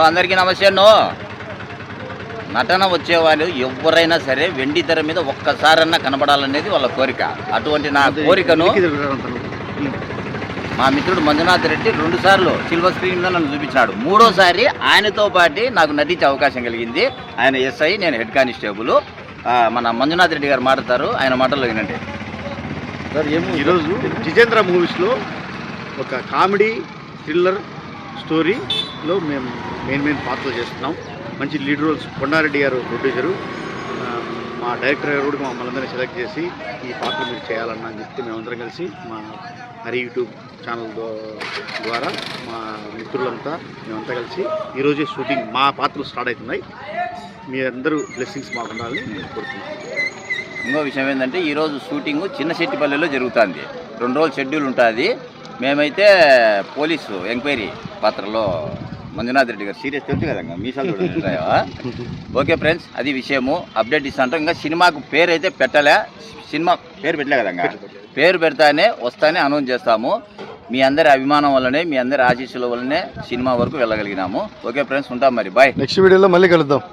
అందరికీ నమస్తే. నటన వచ్చేవాళ్ళు ఎవరైనా సరే వెండి తెర మీద ఒక్కసారన్నా కనబడాలనేది వాళ్ళ కోరిక. అటువంటి నా కోరికను మా మిత్రుడు మంజునాథ్ రెడ్డి 2 సార్లు సిల్వర్ స్క్రీన్ మీద నన్ను చూపించాడు. 3వసారి ఆయనతో పాటు నాకు నటించే అవకాశం కలిగింది. ఆయన ఎస్ఐ, నేను హెడ్ కానిస్టేబుల్. మన మంజునాథ్ రెడ్డి గారు మాట్లాడతారు, ఆయన మాటల్లో వినండి. సార్ ఈరోజు జితేంద్ర మూవీస్లో ఒక కామెడీ థ్రిల్లర్ స్టోరీలో మేము మెయిన్ పాత్రలు చేస్తున్నాం. మంచి లీడ్ రోల్స్ కొండారెడ్డి గారు ప్రొడ్యూసరు, మా డైరెక్టర్ గారు కూడా మమ్మల్ని సెలెక్ట్ చేసి ఈ పాత్రలు మీరు చేయాలన్నా అని చెప్తే మేమందరం కలిసి మా హరి యూట్యూబ్ ఛానల్ ద్వారా మా మిత్రులంతా మేమంతా కలిసి ఈరోజే షూటింగ్ మా పాత్రలు స్టార్ట్ అవుతున్నాయి. మీ అందరూ బ్లెస్సింగ్స్ మాకు ఉండాలని నేను కోరుతున్నాను. ఇంకో విషయం ఏంటంటే ఈరోజు షూటింగ్ చిన్నశెట్టిపల్లిలో జరుగుతుంది. 2 రోజుల షెడ్యూల్ ఉంటుంది. మేమైతే పోలీసు ఎంక్వైరీ పాత్రలో మంజునాథ్ రెడ్డి గారు సీరియస్ తెలుసు కదా, మీసాలు చూడాలి. ఓకే ఫ్రెండ్స్, అది విషయము. అప్డేట్ ఇస్తాంటాం. ఇంకా సినిమాకు పేరు అయితే పెట్టలే, సినిమా పేరు పెట్టలే కదా. పేరు పెడతానే వస్తానే అనౌన్స్ చేస్తాము. మీ అందరి అభిమానం వల్లనే, మీ అందరి ఆశీస్సుల వల్లనే సినిమా వరకు వెళ్ళగలిగినాము. ఓకే ఫ్రెండ్స్, ఉంటాం మరి. బాయ్. నెక్స్ట్ వీడియోలో మళ్ళీ కలుద్దాం.